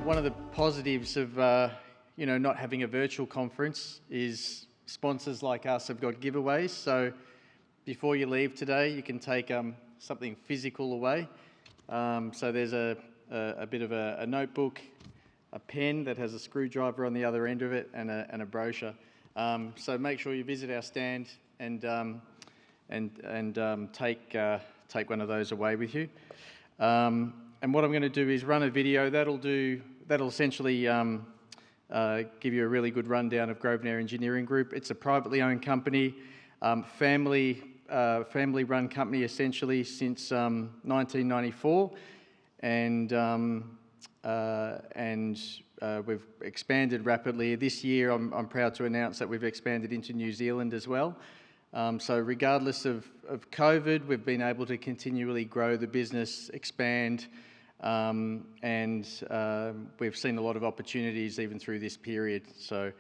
one of the positives of not having a virtual conference is sponsors like us have got giveaways. So before you leave today, you can take something physical away. So there's a bit of a notebook, a pen that has a screwdriver on the other end of it, and a brochure. So make sure you visit our stand and take one of those away with you. And what I'm going to do is run a video that'll essentially give you a really good rundown of Grosvenor Engineering Group. It's a privately owned company, family-run company essentially since 1994, and we've expanded rapidly. This year, I'm proud to announce that we've expanded into New Zealand as well. So regardless of COVID, we've been able to continually grow the business, expand, and we've seen a lot of opportunities even through this period. So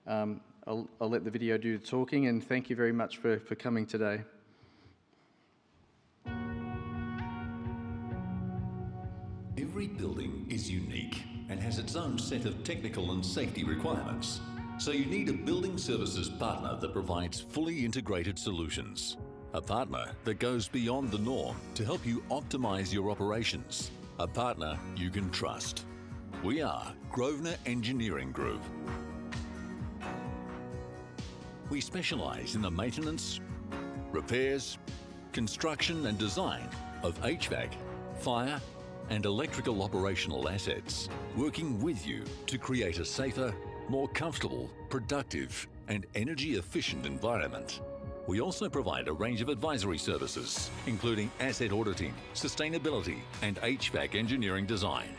I'll let the video do the talking, and thank you very much for coming today. Every building is unique and has its own set of technical and safety requirements. So you need a building services partner that provides fully integrated solutions. A partner that goes beyond the norm to help you optimize your operations. A partner you can trust. We are Grosvenor Engineering Group. We specialise in the maintenance, repairs, construction and design of HVAC, fire and electrical operational assets, working with you to create a safer, more comfortable, productive and energy efficient environment. We also provide a range of advisory services, including asset auditing, sustainability and HVAC engineering design.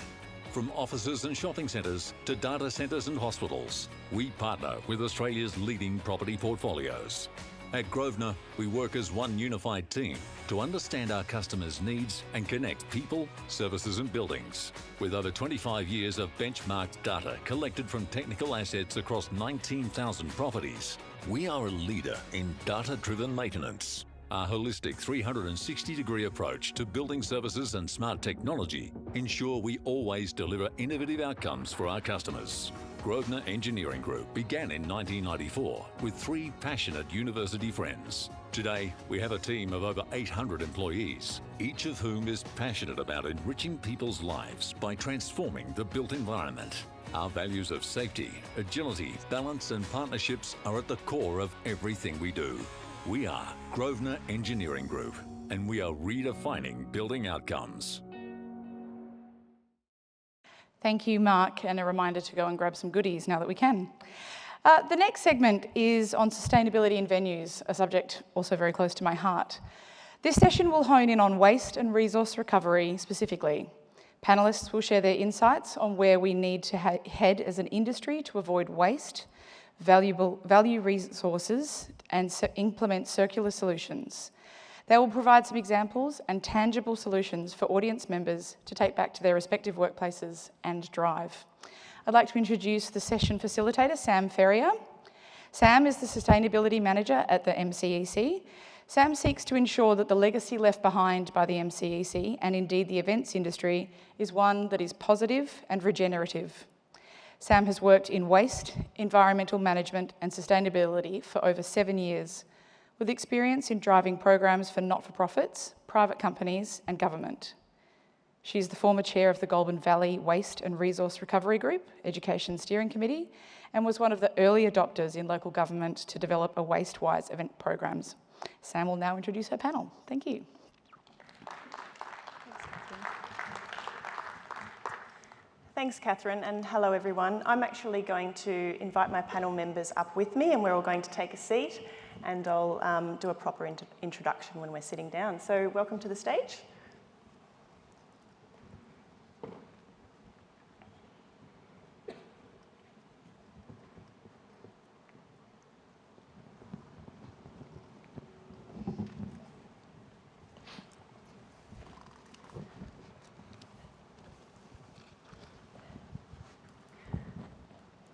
From offices and shopping centres to data centres and hospitals, we partner with Australia's leading property portfolios. At Grosvenor, we work as one unified team to understand our customers' needs and connect people, services and buildings. With over 25 years of benchmarked data collected from technical assets across 19,000 properties, we are a leader in data-driven maintenance. Our holistic 360-degree approach to building services and smart technology ensure we always deliver innovative outcomes for our customers. Grosvenor Engineering Group began in 1994 with 3 passionate university friends. Today, we have a team of over 800 employees, each of whom is passionate about enriching people's lives by transforming the built environment. Our values of safety, agility, balance and partnerships are at the core of everything we do. We are Grosvenor Engineering Group, and we are redefining building outcomes. Thank you, Mark, and a reminder to go and grab some goodies now that we can. The next segment is on sustainability in venues, a subject also very close to my heart. This session will hone in on waste and resource recovery specifically. Panellists will share their insights on where we need to head as an industry to avoid waste, value resources, and implement circular solutions. They will provide some examples and tangible solutions for audience members to take back to their respective workplaces and drive. I'd like to introduce the session facilitator, Sam Ferrier. Sam is the Sustainability Manager at the MCEC. Sam seeks to ensure that the legacy left behind by the MCEC, and indeed the events industry, is one that is positive and regenerative. Sam has worked in waste, environmental management and sustainability for over 7 years, with experience in driving programs for not-for-profits, private companies and government. She is the former chair of the Goulburn Valley Waste and Resource Recovery Group, Education Steering Committee, and was one of the early adopters in local government to develop a waste-wise event programs. Sam will now introduce her panel. Thank you. Thanks, Catherine, and hello everyone. I'm actually going to invite my panel members up with me, and we're all going to take a seat, and I'll do a proper introduction when we're sitting down. So welcome to the stage.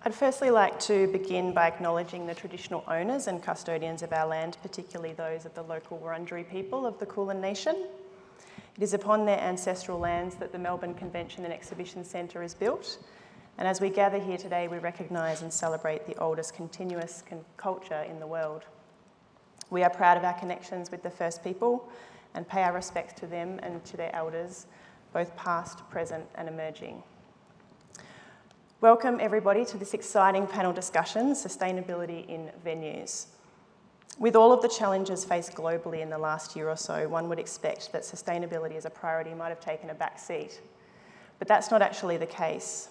I'd firstly like to begin by acknowledging the traditional owners and custodians of our land, particularly those of the local Wurundjeri people of the Kulin Nation. It is upon their ancestral lands that the Melbourne Convention and Exhibition Centre is built, And as we gather here today, we recognise and celebrate the oldest continuous culture in the world. We are proud of our connections with the First People and pay our respects to them and to their elders, both past, present and emerging. Welcome everybody to this exciting panel discussion, Sustainability in Venues. With all of the challenges faced globally in the last year or so, one would expect that sustainability as a priority might have taken a back seat. But that's not actually the case.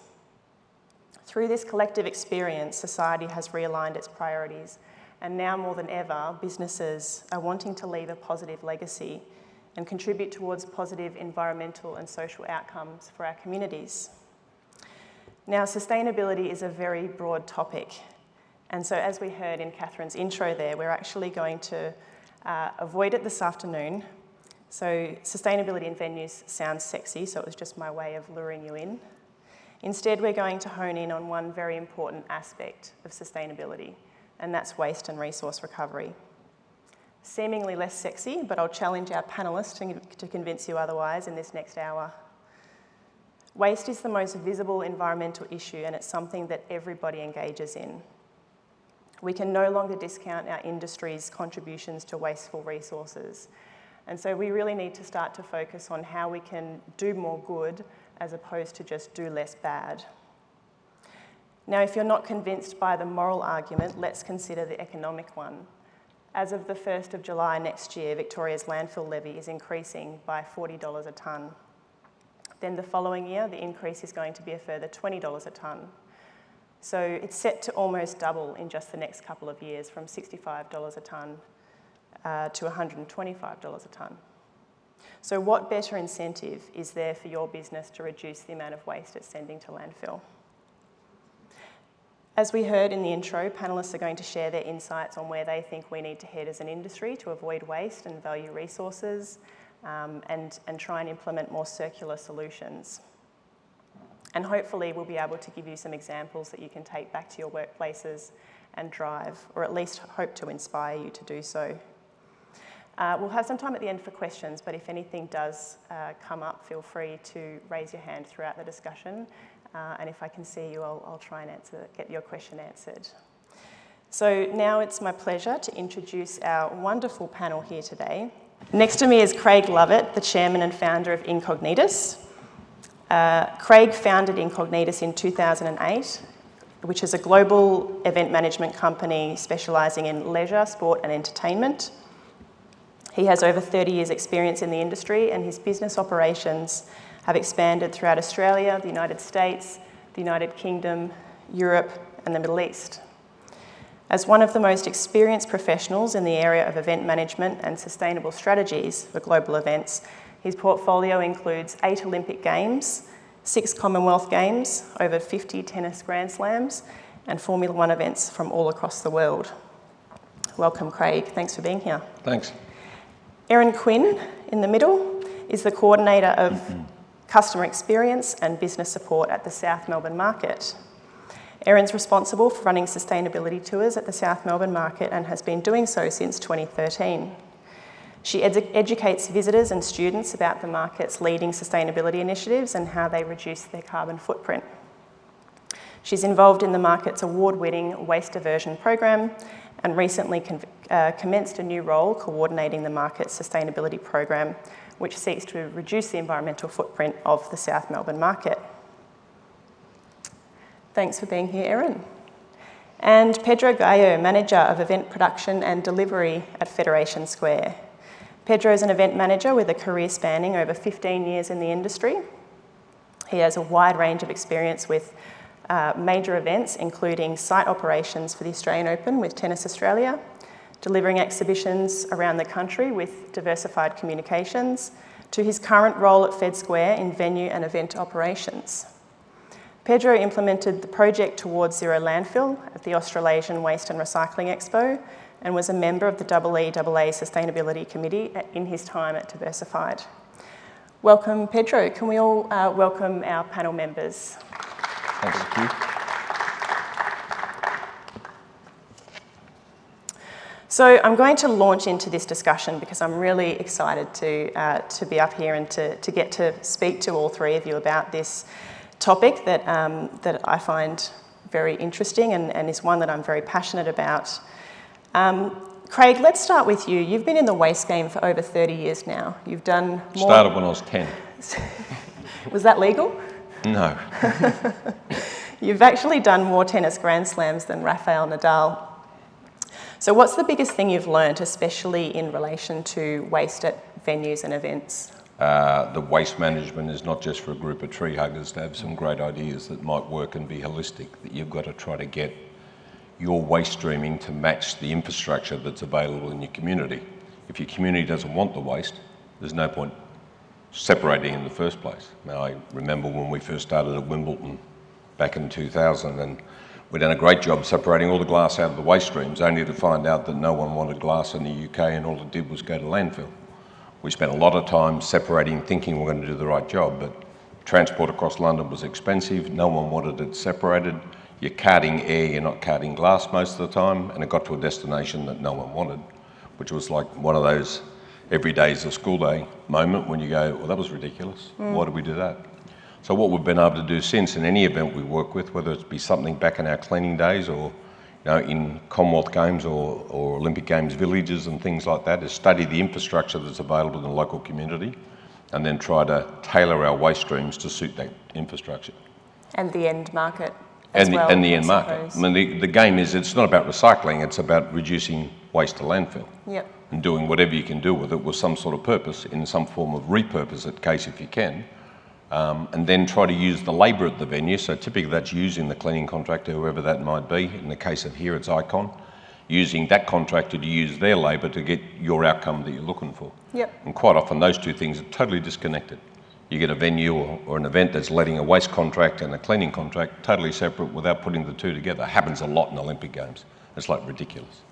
Through this collective experience, society has realigned its priorities, and now more than ever, businesses are wanting to leave a positive legacy and contribute towards positive environmental and social outcomes for our communities. Now, sustainability is a very broad topic, and so as we heard in Catherine's intro there, we're actually going to avoid it this afternoon. So sustainability in venues sounds sexy, so it was just my way of luring you in. Instead, we're going to hone in on one very important aspect of sustainability, and that's waste and resource recovery. Seemingly less sexy, but I'll challenge our panellists to convince you otherwise in this next hour. Waste is the most visible environmental issue, and it's something that everybody engages in. We can no longer discount our industry's contributions to wasteful resources. And so we really need to start to focus on how we can do more good as opposed to just do less bad. Now, if you're not convinced by the moral argument, let's consider the economic one. As of the 1st of July next year, Victoria's landfill levy is increasing by $40 a tonne. Then the following year, the increase is going to be a further $20 a tonne. So it's set to almost double in just the next couple of years, from $65 a tonne to $125 a tonne. So what better incentive is there for your business to reduce the amount of waste it's sending to landfill? As we heard in the intro, panellists are going to share their insights on where they think we need to head as an industry to avoid waste and value resources, and try and implement more circular solutions. And hopefully we'll be able to give you some examples that you can take back to your workplaces and drive, or at least hope to inspire you to do so. We'll have some time at the end for questions, but if anything does come up, feel free to raise your hand throughout the discussion. And if I can see you, I'll try and get your question answered. So now it's my pleasure to introduce our wonderful panel here today. Next to me is Craig Lovett, the chairman and founder of Incognitus. Craig founded Incognitus in 2008, which is a global event management company specialising in leisure, sport and entertainment. He has over 30 years' experience in the industry, and his business operations have expanded throughout Australia, the United States, the United Kingdom, Europe and the Middle East. As one of the most experienced professionals in the area of event management and sustainable strategies for global events, his portfolio includes 8 Olympic Games, 6 Commonwealth Games, over 50 tennis Grand Slams, and Formula One events from all across the world. Welcome, Craig. Thanks for being here. Thanks. Erin Quinn, in the middle, is the coordinator of customer experience and business support at the South Melbourne Market. Erin's responsible for running sustainability tours at the South Melbourne Market and has been doing so since 2013. She educates visitors and students about the market's leading sustainability initiatives and how they reduce their carbon footprint. She's involved in the market's award-winning waste diversion program and recently commenced a new role coordinating the market's sustainability program, which seeks to reduce the environmental footprint of the South Melbourne Market. Thanks for being here, Erin. And Pedro Gallo, Manager of Event Production and Delivery at Federation Square. Pedro is an event manager with a career spanning over 15 years in the industry. He has a wide range of experience with major events, including site operations for the Australian Open with Tennis Australia, delivering exhibitions around the country with Diversified Communications, to his current role at Fed Square in venue and event operations. Pedro implemented the project towards zero landfill at the Australasian Waste and Recycling Expo and was a member of the EEAA Sustainability Committee in his time at Diversified. Welcome, Pedro. Can we all welcome our panel members? Thank you. So I'm going to launch into this discussion because I'm really excited to be up here and to get to speak to all three of you about this topic that, that I find very interesting and is one that I'm very passionate about. Craig, let's start with you. You've been in the waste game for over 30 years now. You've done more... Started when I was 10. Was that legal? No. You've actually done more tennis Grand Slams than Rafael Nadal. So what's the biggest thing you've learnt, especially in relation to waste at venues and events? The waste management is not just for a group of tree huggers to have some great ideas that might work and be holistic, that you've got to try to get your waste streaming to match the infrastructure that's available in your community. If your community doesn't want the waste, there's no point separating in the first place. Now, I remember when we first started at Wimbledon back in 2000, and we'd done a great job separating all the glass out of the waste streams, only to find out that no one wanted glass in the UK and all it did was go to landfill. We spent a lot of time separating, thinking we're going to do the right job, but transport across London was expensive, no one wanted it separated. You're carting air, you're not carting glass most of the time, and it got to a destination that no one wanted, which was like one of those every day is a school day moment when you go, well, that was ridiculous. Why did we do that? So what we've been able to do since in any event we work with, whether it be something back in our cleaning days or in Commonwealth Games or Olympic Games villages and things like that, is study the infrastructure that's available in the local community and then try to tailor our waste streams to suit that infrastructure. And the end market. And the end market. I mean, the game is, it's not about recycling, it's about reducing waste to landfill. Yep. And doing whatever you can do with it with some sort of purpose, in some form of repurpose it case if you can. And then try to use the labour at the venue. So typically that's using the cleaning contractor, whoever that might be. In the case of here, it's Icon. Using that contractor to use their labour to get your outcome that you're looking for. Yep. And quite often those two things are totally disconnected. You get a venue or an event that's letting a waste contract and a cleaning contract totally separate without putting the two together. It happens a lot in Olympic Games. It's like ridiculous.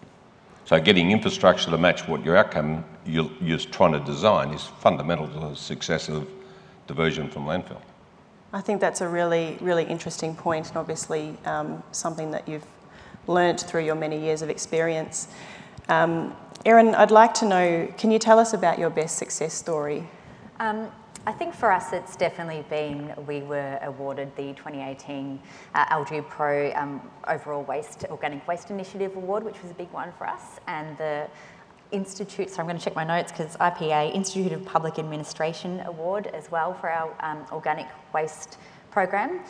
So getting infrastructure to match what your outcome you're trying to design is fundamental to the success of diversion from landfill. I think that's a really, really interesting point, and obviously something that you've learnt through your many years of experience. Erin, I'd like to know, can you tell us about your best success story? I think for us it's definitely been, we were awarded the 2018 LG Pro Overall Organic Waste Initiative Award, which was a big one for us, and the Institute, so I'm going to check my notes because IPA, Institute of Public Administration Award as well for our organic waste program.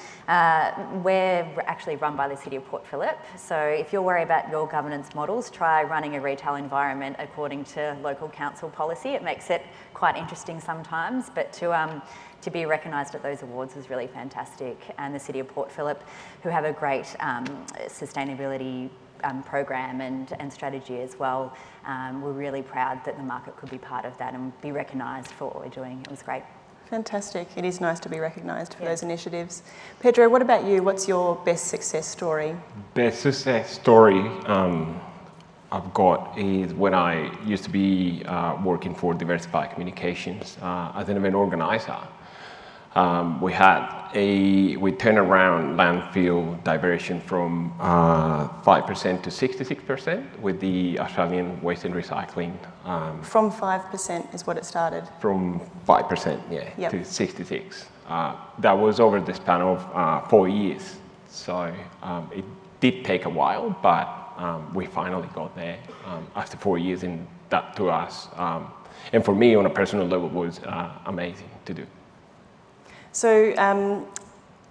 We're actually run by the City of Port Phillip, so if you're worried about your governance models, try running a retail environment according to local council policy. It makes it quite interesting sometimes, but to be recognised at those awards was really fantastic. And the City of Port Phillip, who have a great sustainability program and strategy as well, we're really proud that the market could be part of that and be recognised for what we're doing. It was great. Fantastic. It is nice to be recognised for those initiatives. Pedro, what about you? What's your best success story? Best success story I've got is when I used to be working for Diversified Communications as an event organizer. We turned around landfill diversion from 5% to 66% with the Australian Waste and Recycling. From 5% is what it started? From 5%, yeah, yep. to 66. That was over the span of 4 years. So it did take a while, but we finally got there after 4 years, and that to us, and for me on a personal level, was amazing to do. So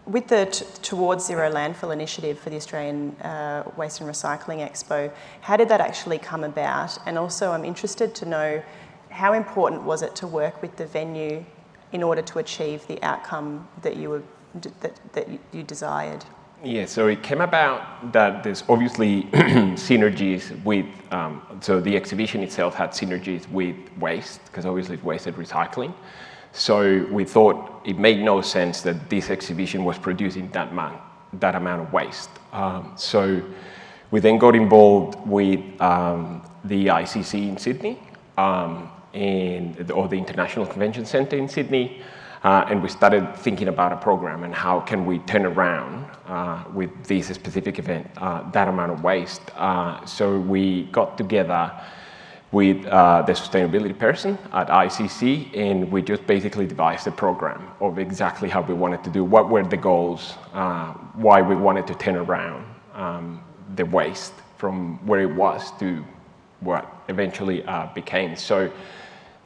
with the Towards Zero Landfill initiative for the Australian Waste and Recycling Expo, how did that actually come about? And also I'm interested to know, how important was it to work with the venue in order to achieve the outcome that you desired? Yeah, so it came about that there's obviously synergies with, so the exhibition itself had synergies with waste, because obviously it's waste and recycling. So we thought it made no sense that this exhibition was producing that amount of waste. So we then got involved with the ICC in Sydney, or the International Convention Centre in Sydney, and we started thinking about a program and how can we turn around with this specific event that amount of waste. So we got together with the sustainability person at ICC, and we just basically devised a program of exactly how we wanted to do, what were the goals, why we wanted to turn around the waste from where it was to what eventually became. So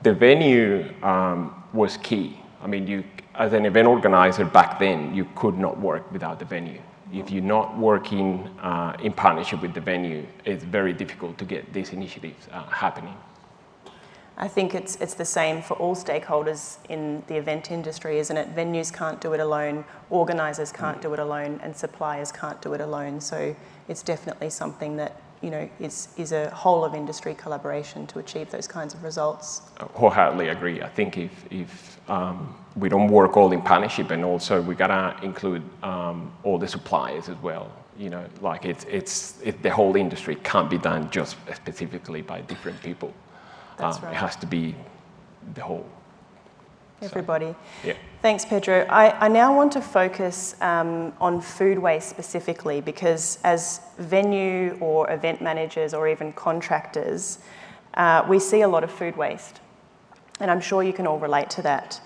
the venue was key. I mean, you, as an event organizer back then, you could not work without the venue. If you're not working in partnership with the venue, it's very difficult to get these initiatives happening. I think it's the same for all stakeholders in the event industry, isn't it? Venues can't do it alone, organisers can't do it alone, and suppliers can't do it alone. So it's definitely something that, you know, is a whole of industry collaboration to achieve those kinds of results. I wholeheartedly agree. I think if we don't work all in partnership, and also we gotta include all the suppliers as well. You know, like it's the whole industry can't be done just specifically by different people. That's right. It has to be the whole. Everybody. So, yeah. Thanks, Pedro. I now want to focus on food waste specifically, because as venue or event managers or even contractors, we see a lot of food waste. And I'm sure you can all relate to that.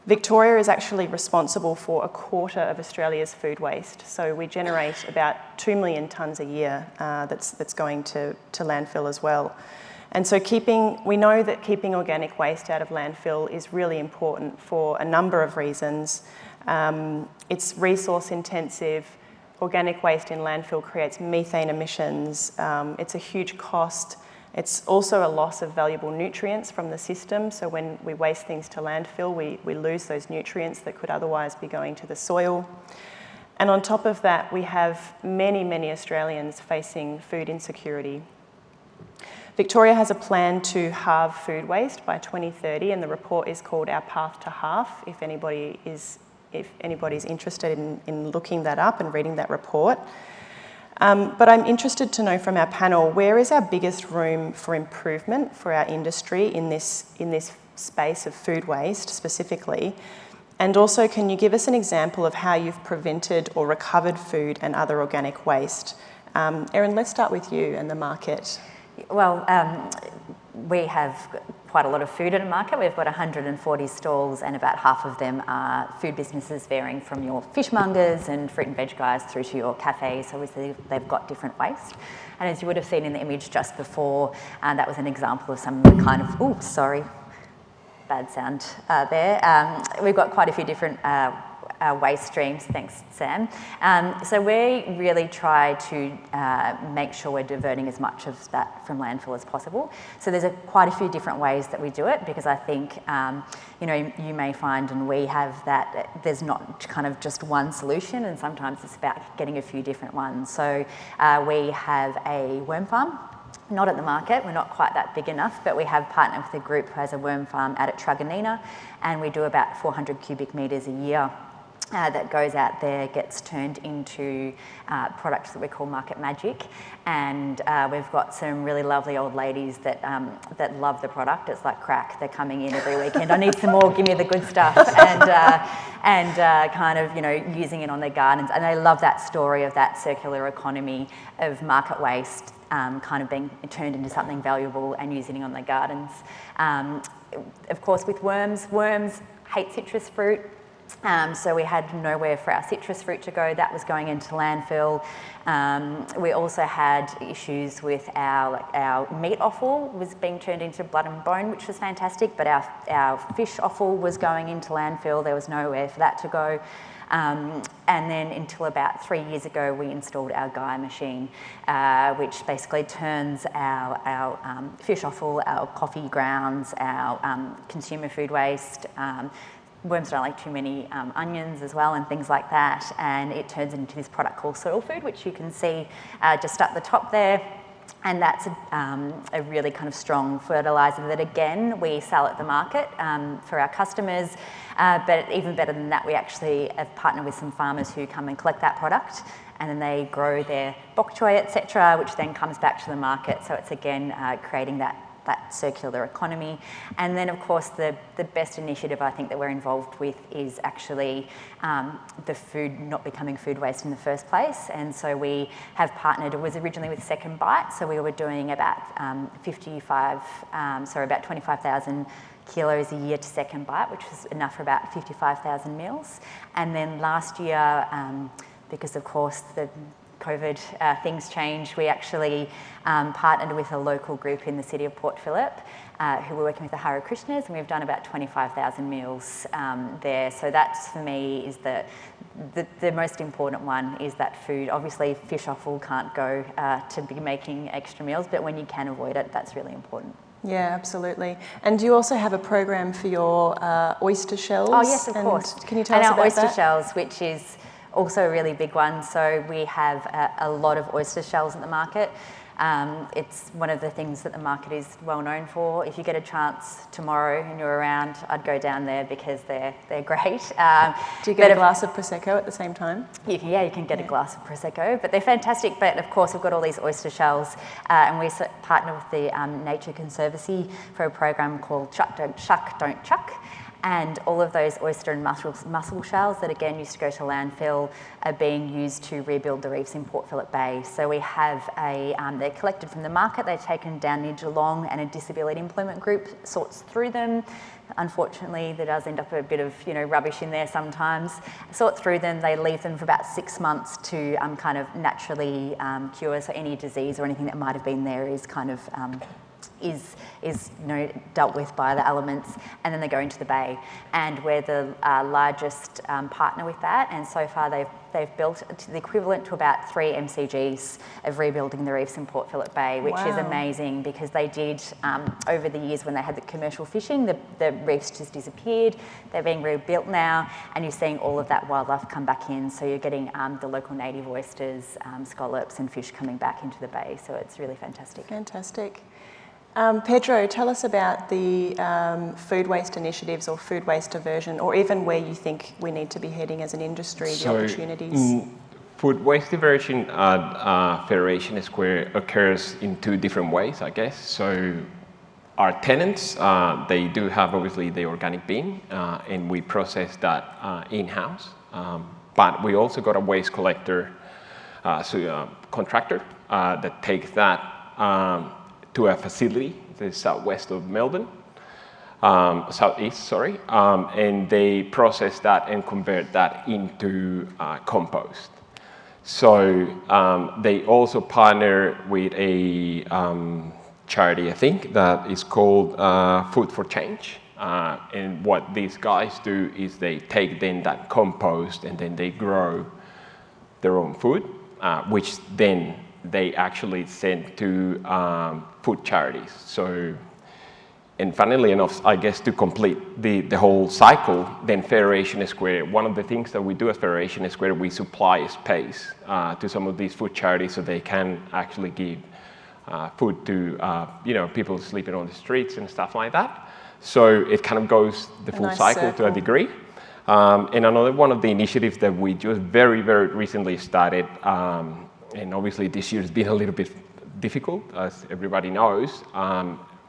Victoria is actually responsible for 1/4 of Australia's food waste. So we generate about 2 million tonnes a year that's going to landfill as well. And so we know that keeping organic waste out of landfill is really important for a number of reasons. It's resource intensive. Organic waste in landfill creates methane emissions. It's a huge cost. It's also a loss of valuable nutrients from the system. So when we waste things to landfill, we lose those nutrients that could otherwise be going to the soil. And on top of that, we have many, many Australians facing food insecurity. Victoria has a plan to halve food waste by 2030, and the report is called Our Path to Half, if anybody's interested in looking that up and reading that report. But I'm interested to know from our panel, where is our biggest room for improvement for our industry in this space of food waste specifically? And also, can you give us an example of how you've prevented or recovered food and other organic waste? Erin, let's start with you and the market. Well, we have quite a lot of food at a market. We've got 140 stalls, and about half of them are food businesses, varying from your fishmongers and fruit and veg guys through to your cafes. So obviously they've got different waste. And as you would have seen in the image just before, that was an example of some of the kind of, ooh, sorry, bad sound there. We've got quite a few different waste streams, thanks Sam. So we really try to make sure we're diverting as much of that from landfill as possible. So there's quite a few different ways that we do it, because I think, you know, you may find, and we have, that there's not kind of just one solution, and sometimes it's about getting a few different ones. So we have a worm farm. Not at the market, we're not quite that big enough, but we have partnered with a group who has a worm farm out at Truganina, and we do about 400 cubic metres a year. That goes out there, gets turned into products that we call Market Magic, and we've got some really lovely old ladies that love the product. It's like crack. They're coming in every weekend. I need some more. Give me the good stuff, and kind of, you know, using it on their gardens. And they love that story of that circular economy of market waste kind of being turned into something valuable and using it on their gardens. Of course, with worms hate citrus fruit. So we had nowhere for our citrus fruit to go. That was going into landfill. We also had issues with our meat offal was being turned into blood and bone, which was fantastic, but our fish offal was going into landfill. There was nowhere for that to go. And then until about 3 years ago, we installed our Gaia machine, which basically turns our fish offal, our coffee grounds, our consumer food waste, worms don't like too many onions as well, and things like that, and it turns into this product called soil food, which you can see just up the top there. And that's a really kind of strong fertiliser that, again, we sell at the market for our customers. But even better than that, we actually have partnered with some farmers who come and collect that product, and then they grow their bok choy, etc., which then comes back to the market. So it's, again, creating that that circular economy. And then, of course, the best initiative I think that we're involved with is actually the food not becoming food waste in the first place. And so we have partnered, it was originally with Second Bite, so we were doing about about 25,000 kilos a year to Second Bite, which was enough for about 55,000 meals. And then last year, because of course the COVID things changed, we actually partnered with a local group in the city of Port Phillip who were working with the Hare Krishnas, and we've done about 25,000 meals there. So that's, for me, is the most important one, is that food. Obviously, fish offal can't go to be making extra meals, but when you can avoid it, that's really important. Yeah, absolutely. And do you also have a program for your oyster shells? Oh yes, of course. Can you tell us about that? And our oyster shells, which is also a really big one. So we have a lot of oyster shells at the market. It's one of the things that the market is well known for. If you get a chance tomorrow and you're around, I'd go down there because they're great. Do you get a glass of Prosecco at the same time? You can get a glass of Prosecco, but they're fantastic. But of course, we've got all these oyster shells, and we partner with the Nature Conservancy for a program called Shuck, Don't Chuck. And all of those oyster and mussel shells that again used to go to landfill are being used to rebuild the reefs in Port Phillip Bay. So we have they're collected from the market, they're taken down near Geelong, and a disability employment group sorts through them. Unfortunately, there does end up a bit of rubbish in there sometimes. Sort through them, they leave them for about 6 months to kind of naturally cure. So any disease or anything that might have been there is kind of is dealt with by the elements, and then they go into the bay. And we're the largest partner with that, and so far they've built the equivalent to about 3 MCGs of rebuilding the reefs in Port Phillip Bay, which is amazing, because they did, over the years when they had the commercial fishing, the reefs just disappeared. They're being rebuilt now, and you're seeing all of that wildlife come back in, so you're getting the local native oysters, scallops and fish coming back into the bay, so it's really fantastic. Fantastic. Pedro, tell us about the food waste initiatives or food waste diversion, or even where you think we need to be heading as an industry, the opportunities. Food waste diversion at Federation Square occurs in 2 different ways, I guess. So our tenants, they do have obviously the organic bin, and we process that in-house. But we also got a waste collector, contractor that takes that to a facility, the southwest of Melbourne, southeast, sorry, and they process that and convert that into compost. So they also partner with a charity, I think, that is called Food for Change. And what these guys do is they take then that compost and then they grow their own food, which then they actually send to food charities. So, and funnily enough, I guess to complete the whole cycle, then Federation Square, one of the things that we do at Federation Square, we supply space to some of these food charities so they can actually give food to people sleeping on the streets and stuff like that. So it kind of goes the full cycle to a degree. And another one of the initiatives that we just very, very recently started, and obviously this year has been a little bit difficult, as everybody knows,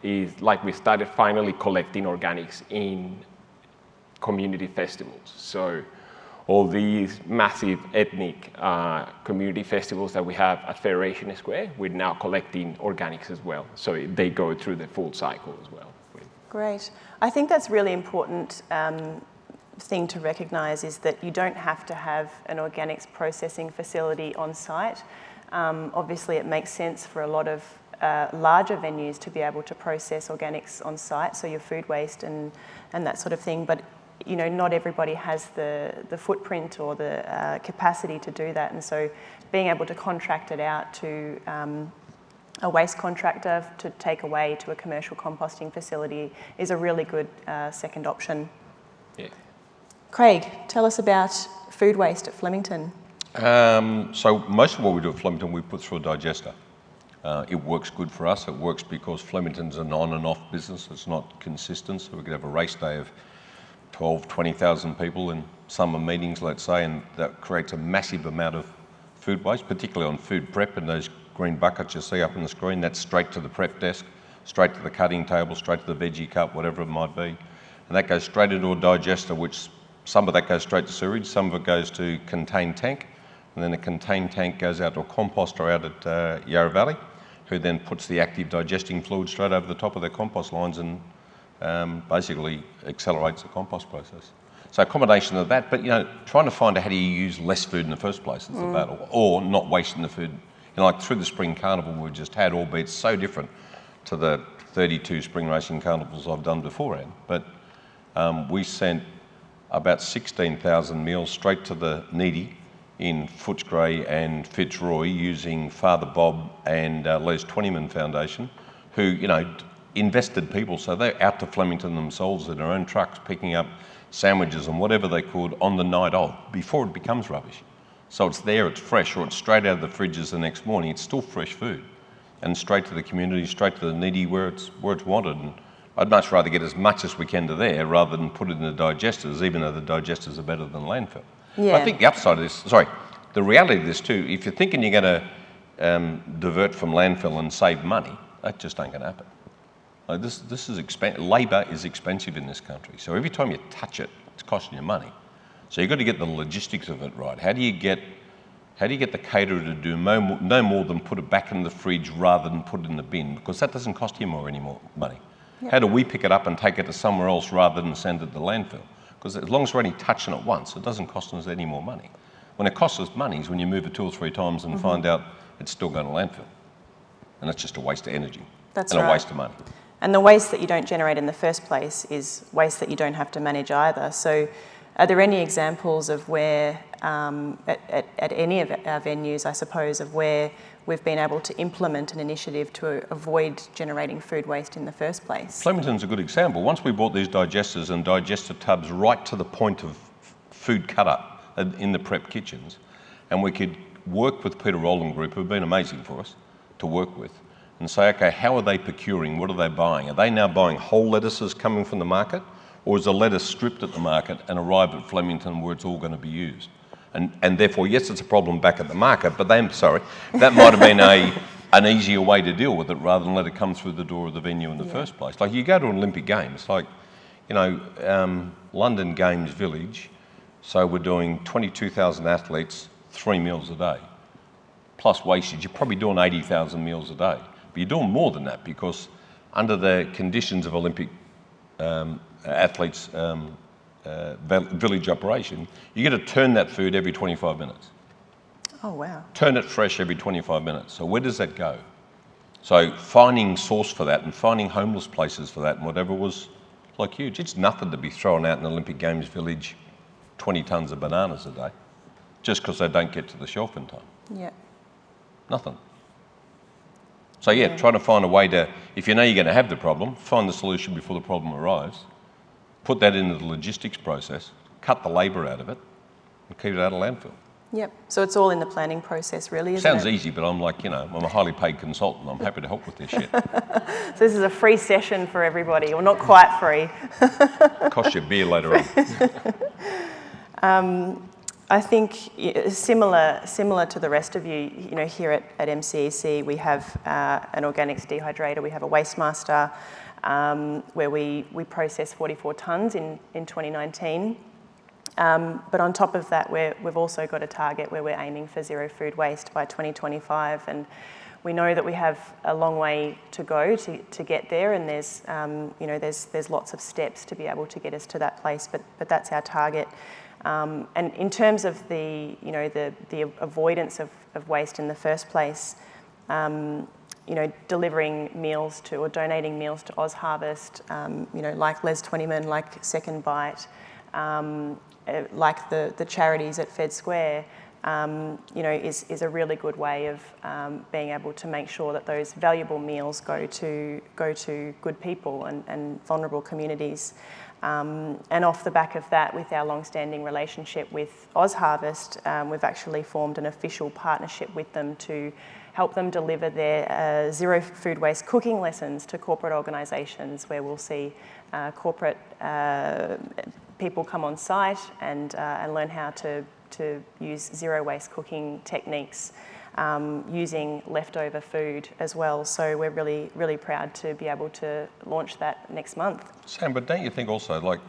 is like we started finally collecting organics in community festivals. So all these massive ethnic community festivals that we have at Federation Square, we're now collecting organics as well. So they go through the full cycle as well. Great. I think that's really important thing to recognise, is that you don't have to have an organics processing facility on site. Obviously it makes sense for a lot of larger venues to be able to process organics on site, so your food waste and that sort of thing, but not everybody has the footprint or the capacity to do that, and so being able to contract it out to a waste contractor to take away to a commercial composting facility is a really good second option. Yeah. Craig, tell us about food waste at Flemington. So most of what we do at Flemington, we put through a digester. It works good for us. It works because Flemington's an on and off business. It's not consistent. So we could have a race day of 12, 20,000 people in summer meetings, let's say, and that creates a massive amount of food waste, particularly on food prep, and those green buckets you see up on the screen, that's straight to the prep desk. straight to the cutting table, straight to the veggie cup, whatever it might be. And that goes straight into a digester, which some of that goes straight to sewage, some of it goes to contained tank, and then the contained tank goes out to a composter out at Yarra Valley, who then puts the active digesting fluid straight over the top of their compost lines and basically accelerates the compost process. So a combination of that, but trying to find out how do you use less food in the first place is the battle, or not wasting the food. Like through the spring carnival we've just had, albeit so different to the 32 spring racing carnivals I've done beforehand, but we sent about 16,000 meals straight to the needy in Footscray and Fitzroy using Father Bob and Les Twentyman Foundation, who, invested people, so they're out to Flemington themselves in their own trucks picking up sandwiches and whatever they could on the night of, before it becomes rubbish. So it's there, it's fresh, or it's straight out of the fridges the next morning, it's still fresh food. And straight to the community, straight to the needy where it's wanted. And I'd much rather get as much as we can to there rather than put it in the digesters, even though the digesters are better than landfill. Yeah. But I think the upside of this, the reality of this too, if you're thinking you're going to divert from landfill and save money, that just ain't going to happen. Like this is expensive. Labour is expensive in this country. So every time you touch it, it's costing you money. So you've got to get the logistics of it right. How do you get the caterer to do no more than put it back in the fridge rather than put it in the bin? Because that doesn't cost you any more money. Yep. How do we pick it up and take it to somewhere else rather than send it to landfill? Because as long as we're only touching it once, it doesn't cost us any more money. When it costs us money is when you move it 2 or 3 times and find out it's still going to landfill. And that's just a waste of energy. That's and right. a waste of money. And the waste that you don't generate in the first place is waste that you don't have to manage either. So are there any examples of where, at any of our venues, I suppose, of where we've been able to implement an initiative to avoid generating food waste in the first place? Flemington's a good example. Once we brought these digesters and digester tubs right to the point of food cut-up in the prep kitchens, and we could work with Peter Rowland Group, who've been amazing for us to work with, and say, okay, how are they procuring? What are they buying? Are they now buying whole lettuces coming from the market? Or is the lettuce stripped at the market and arrived at Flemington where it's all going to be used? And therefore, yes, it's a problem back at the market, but that might have been an easier way to deal with it rather than let it come through the door of the venue in the first place. Like you go to an Olympic Games, London Games Village, so we're doing 22,000 athletes, 3 meals a day. Plus wastage, you're probably doing 80,000 meals a day. But you're doing more than that because under the conditions of Olympic athletes' village operation, you get to turn that food every 25 minutes. Oh, wow. Turn it fresh every 25 minutes. So where does that go? So finding source for that and finding homeless places for that and whatever was like huge. It's nothing to be throwing out in the Olympic Games Village 20 tonnes of bananas a day just because they don't get to the shelf in time. Yeah. Nothing. So yeah, trying to find a way to, if you know you're going to have the problem, find the solution before the problem arrives, put that into the logistics process, cut the labour out of it, and keep it out of landfill. Yep. So it's all in the planning process, really, isn't Sounds it? easy, but I'm like, I'm a highly paid consultant. I'm happy to help with this shit. So this is a free session for everybody, or not quite free. Cost you a beer later on. I think similar to the rest of you, here at MCEC, we have an organics dehydrator, we have a waste master where we process 44 tonnes in 2019. But on top of that, we've also got a target where we're aiming for zero food waste by 2025, and we know that we have a long way to go to get there, and there's lots of steps to be able to get us to that place, but that's our target. And in terms of the avoidance of waste in the first place, delivering meals to or donating meals to Oz Harvest, like Les Twentyman, like Second Bite, like the charities at Fed Square, is a really good way of being able to make sure that those valuable meals go to good people and vulnerable communities. And off the back of that, with our long-standing relationship with Oz Harvest, we've actually formed an official partnership with them to help them deliver their zero food waste cooking lessons to corporate organisations, where we'll see corporate people come on site and learn how to use zero waste cooking techniques using leftover food as well. So we're really, really proud to be able to launch that next month. Sam, but don't you think also, like,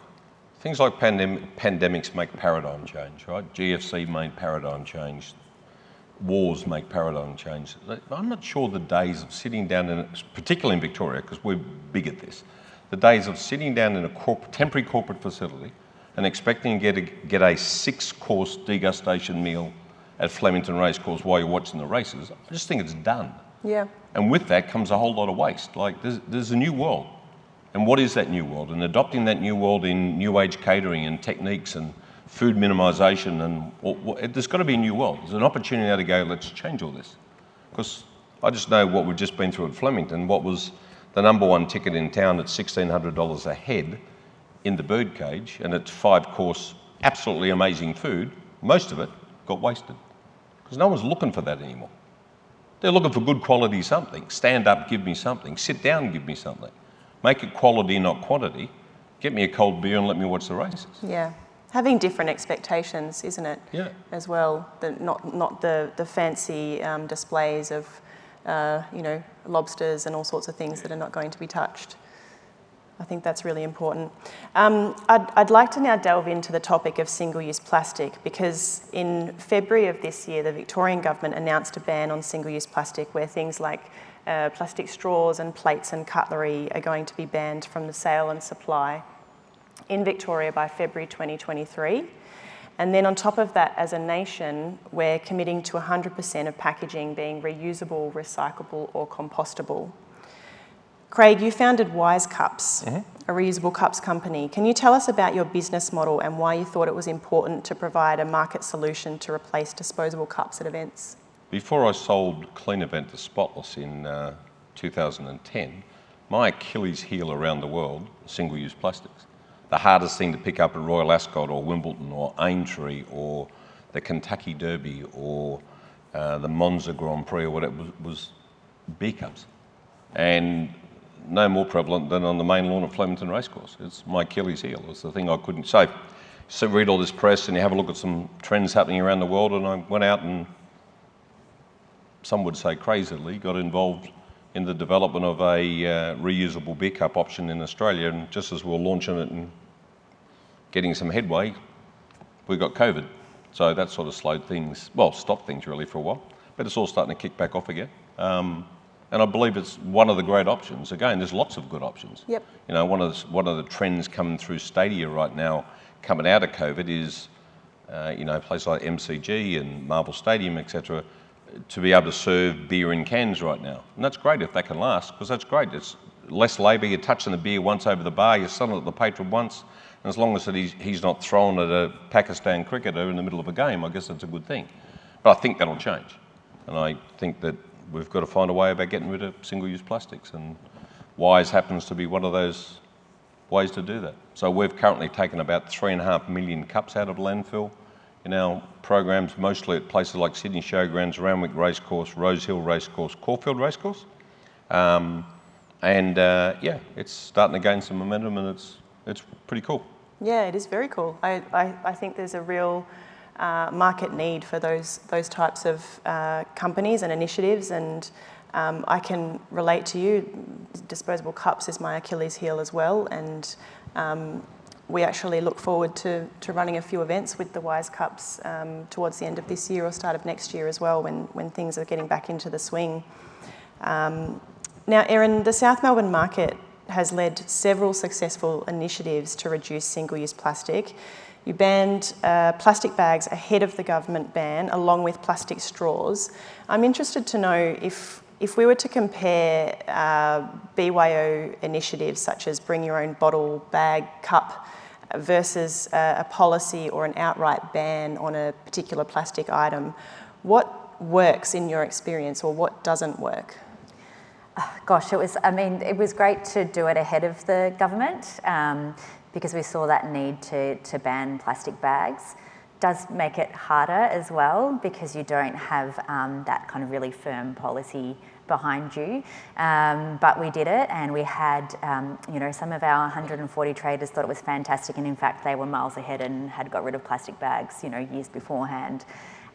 things like pandemics make paradigm change, right? GFC made paradigm change. Wars make paradigm change. I'm not sure the days of sitting down, particularly in Victoria, because we're big at this, the days of sitting down in a temporary corporate facility and expecting to get a 6-course degustation meal at Flemington Racecourse while you're watching the races, I just think it's done. Yeah. And with that comes a whole lot of waste. Like, there's a new world. And what is that new world? And adopting that new world in new age catering and techniques and food minimisation, and there's got to be a new world. There's an opportunity now to go, let's change all this. Because I just know what we've just been through at Flemington, what was the #1 ticket in town at $1,600 a head in the birdcage, and it's 5-course, absolutely amazing food, most of it got wasted. Because no one's looking for that anymore. They're looking for good quality something. Stand up, give me something. Sit down, give me something. Make it quality, not quantity. Get me a cold beer and let me watch the races. Yeah. Having different expectations, isn't it? Yeah. As well, not the fancy displays of, lobsters and all sorts of things that are not going to be touched. I think that's really important. I'd like to now delve into the topic of single-use plastic, because in February of this year, the Victorian government announced a ban on single-use plastic, where things like plastic straws and plates and cutlery are going to be banned from the sale and supply in Victoria by February 2023. And then on top of that, as a nation, we're committing to 100% of packaging being reusable, recyclable or compostable. Craig, you founded Wise Cups, a reusable cups company. Can you tell us about your business model and why you thought it was important to provide a market solution to replace disposable cups at events? Before I sold Clean Event to Spotless in 2010, my Achilles heel around the world was single-use plastics. The hardest thing to pick up at Royal Ascot or Wimbledon or Aintree or the Kentucky Derby or the Monza Grand Prix or whatever was beer cups. And no more prevalent than on the main lawn of Flemington Racecourse. It's my Achilles heel. It's the thing I couldn't say. So read all this press and you have a look at some trends happening around the world, and I went out and, some would say crazily, got involved in the development of a reusable beer cup option in Australia, and just as we were launching it and getting some headway, we got COVID. So that sort of slowed things, well, stopped things really for a while, but it's all starting to kick back off again. And I believe it's one of the great options. Again, there's lots of good options. Yep. You know, one of the trends coming through Stadia right now, coming out of COVID, is places like MCG and Marvel Stadium, etc., to be able to serve beer in cans right now. And that's great if that can last, because that's great. It's less labour. You're touching the beer once over the bar, you're selling it to the patron once, and as long as he's not thrown at a Pakistan cricketer in the middle of a game, I guess that's a good thing. But I think that'll change. And I think that we've got to find a way about getting rid of single-use plastics, and Wise happens to be one of those ways to do that. So we've currently taken about 3.5 million cups out of landfill in our programs, mostly at places like Sydney Showgrounds, Randwick Racecourse, Rosehill Racecourse, Caulfield Racecourse. It's starting to gain some momentum, and it's pretty cool. Yeah, it is very cool. I think there's a real market need for those types of companies and initiatives, and I can relate to you. Disposable cups is my Achilles heel as well, and we actually look forward to running a few events with the Wise Cups towards the end of this year or start of next year as well, when things are getting back into the swing. Now, Erin, the South Melbourne market has led several successful initiatives to reduce single-use plastic. You banned plastic bags ahead of the government ban, along with plastic straws. I'm interested to know if we were to compare BYO initiatives such as bring your own bottle, bag, cup, versus a policy or an outright ban on a particular plastic item, what works in your experience, or what doesn't work? Gosh, it was great to do it ahead of the government, because we saw that need to ban plastic bags. Does make it harder as well, because you don't have that kind of really firm policy behind you. But we did it, and we had, some of our 140 traders thought it was fantastic, and in fact they were miles ahead and had got rid of plastic bags, years beforehand.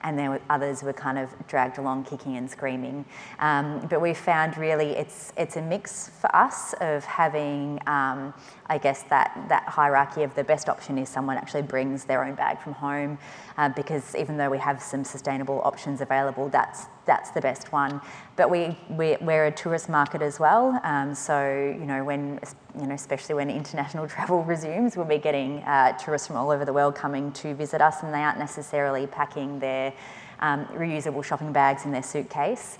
and then others were kind of dragged along kicking and screaming. But we found really it's a mix for us of having, I guess, that hierarchy of the best option is someone actually brings their own bag from home, because even though we have some sustainable options available, that's the best one. But we're a tourist market as well, so especially when international travel resumes, we'll be getting tourists from all over the world coming to visit us, and they aren't necessarily packing their reusable shopping bags in their suitcase.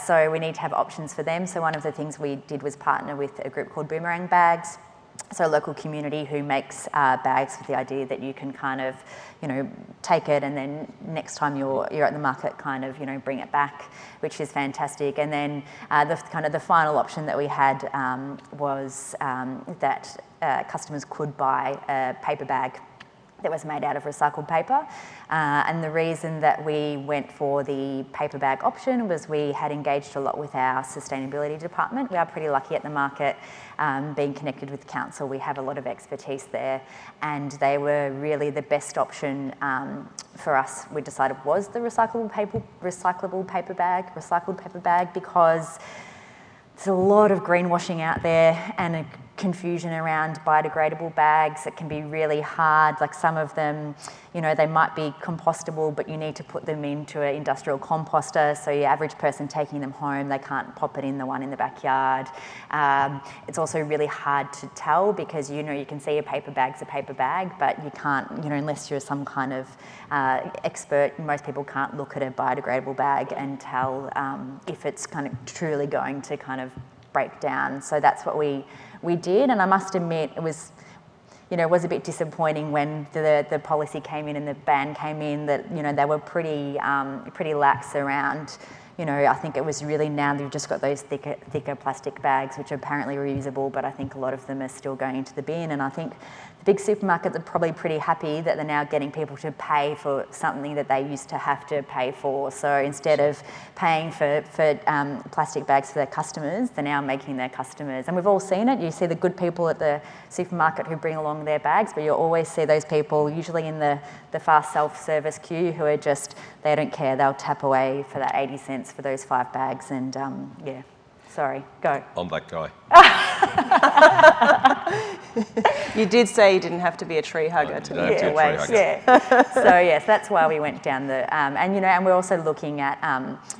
So we need to have options for them. So one of the things we did was partner with a group called Boomerang Bags, so a local community who makes bags with the idea that you can kind of, take it and then next time you're at the market kind of, bring it back, which is fantastic. And then the final option that we had was that customers could buy a paper bag that was made out of recycled paper. And the reason that we went for the paper bag option was we had engaged a lot with our sustainability department. We are pretty lucky at the market, being connected with council. We have a lot of expertise there, and they were really the best option for us. We decided was the recycled paper bag, because there's a lot of greenwashing out there and a confusion around biodegradable bags. It can be really hard. Like some of them, they might be compostable, but you need to put them into an industrial composter. So your average person taking them home, they can't pop it in the one in the backyard. It's also really hard to tell because, you can see a paper bag's a paper bag, but you can't, unless you're some kind of expert, most people can't look at a biodegradable bag and tell if it's kind of truly going to kind of break down. So that's what we did, and I must admit it was a bit disappointing when the policy came in and the ban came in that they were pretty lax around. I think it was really now they've just got those thicker plastic bags which are apparently reusable, but I think a lot of them are still going into the bin, and I think the big supermarkets are probably pretty happy that they're now getting people to pay for something that they used to have to pay for. So instead of paying for plastic bags for their customers, they're now making their customers. And we've all seen it. You see the good people at the supermarket who bring along their bags, but you always see those people usually in the fast self-service queue who are just, they don't care. They'll tap away for that 80 cents for those 5 bags. And yeah, sorry, go. I'm that guy. You did say you didn't have to be a tree hugger to be a waste. Yeah. So yes, that's why we went down the and we're also looking at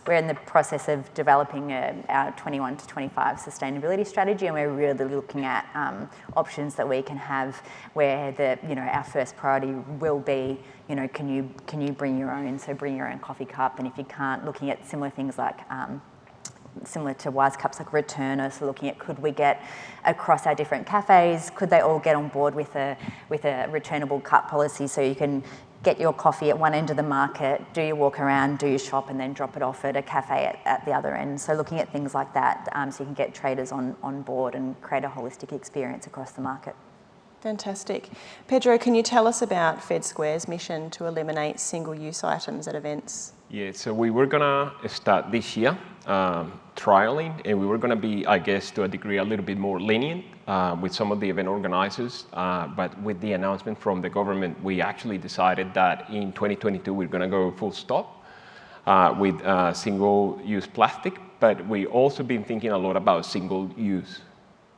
we're in the process of developing our 21 to 25 sustainability strategy, and we're really looking at options that we can have where our first priority will be can you bring your own, so bring your own coffee cup, and if you can't, looking at similar things like similar to Wise Cups, like returner, so looking at could we get across our different cafes, could they all get on board with a returnable cup policy, so you can get your coffee at one end of the market, do your walk around, do your shop, and then drop it off at a cafe at the other end. So looking at things like that, so you can get traders on board and create a holistic experience across the market. Fantastic. Pedro, can you tell us about Fed Square's mission to eliminate single-use items at events? Yeah, so we were gonna start this year trialing, and we were gonna be, I guess, to a degree, a little bit more lenient with some of the event organizers. But with the announcement from the government, we actually decided that in 2022 we're gonna go full stop with single-use plastic. But we also been thinking a lot about single-use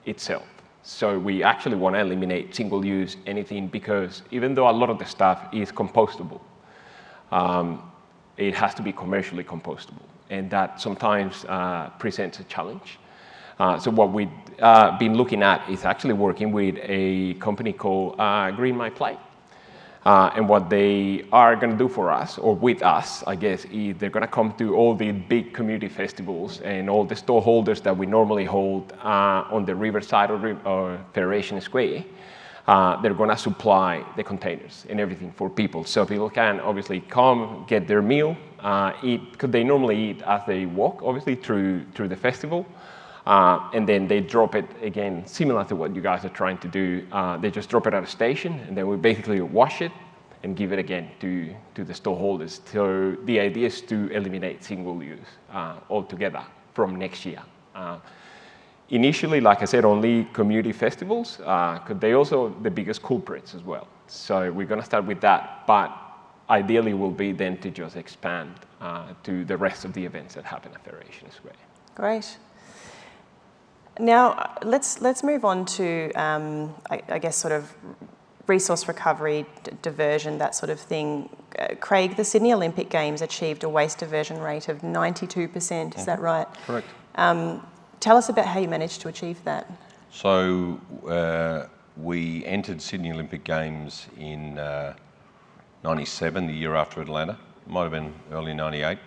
itself. So we actually want to eliminate single-use anything, because even though a lot of the stuff is compostable, it has to be commercially compostable, and that sometimes presents a challenge. So what we've been looking at is actually working with a company called Green My Plate. And what they are going to do for us, or with us, I guess, is they're going to come to all the big community festivals and all the store holders that we normally hold on the riverside or Federation Square. They're going to supply the containers and everything for people. So people can obviously come, get their meal, eat, because they normally eat as they walk, obviously, through the festival. And then they drop it again, similar to what you guys are trying to do. They just drop it at a station, and then we basically wash it and give it again to the store holders. So the idea is to eliminate single use altogether from next year. Initially, like I said, only community festivals, because they also the biggest culprits as well. So we're going to start with that. But ideally will be then to just expand to the rest of the events that happen at Federation Square. Great. Now, let's move on to, I guess, sort of resource recovery, diversion, that sort of thing. Craig, the Sydney Olympic Games achieved a waste diversion rate of 92%, is that right? Correct. Tell us about how you managed to achieve that. So we entered Sydney Olympic Games in 97, the year after Atlanta. It might have been early 98.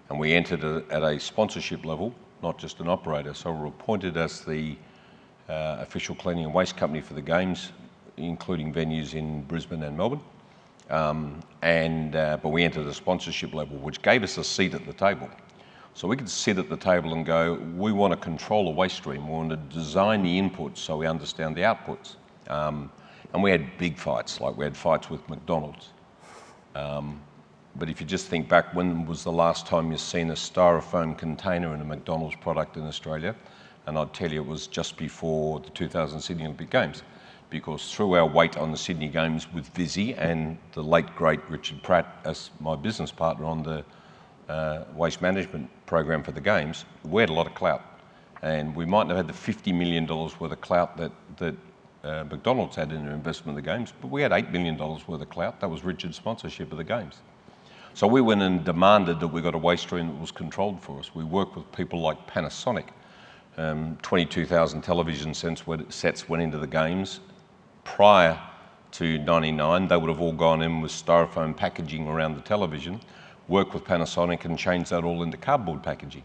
And we entered at a sponsorship level, not just an operator. So we were appointed as the official cleaning and waste company for the Games, including venues in Brisbane and Melbourne. But we entered a sponsorship level, which gave us a seat at the table. So we could sit at the table and go, we want to control a waste stream. We want to design the inputs so we understand the outputs. And we had big fights, like we had fights with McDonald's. But if you just think back, when was the last time you've seen a styrofoam container in a McDonald's product in Australia? And I'd tell you it was just before the 2000 Sydney Olympic Games, because through our weight on the Sydney Games with Visi and the late great Richard Pratt as my business partner on the waste management program for the Games, we had a lot of clout. And we mightn't have had the $50 million worth of clout that McDonald's had in their investment in the Games, but we had $8 million worth of clout. That was Richard's sponsorship of the Games. So we went and demanded that we got a waste stream that was controlled for us. We worked with people like Panasonic. 22,000 television sets went into the Games. Prior to 99, they would have all gone in with styrofoam packaging around the television, worked with Panasonic and changed that all into cardboard packaging.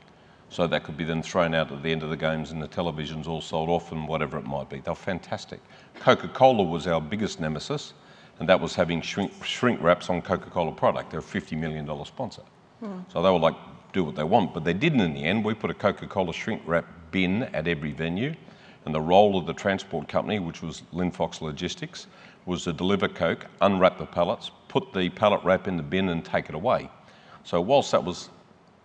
So that could be then thrown out at the end of the Games and the televisions all sold off and whatever it might be. They were fantastic. Coca-Cola was our biggest nemesis, and that was having shrink wraps on Coca-Cola product. They're a $50 million sponsor. So they were like, do what they want. But they didn't in the end. We put a Coca-Cola shrink wrap bin at every venue, and the role of the transport company, which was Linfox Logistics, was to deliver Coke, unwrap the pallets, put the pallet wrap in the bin and take it away. So whilst that was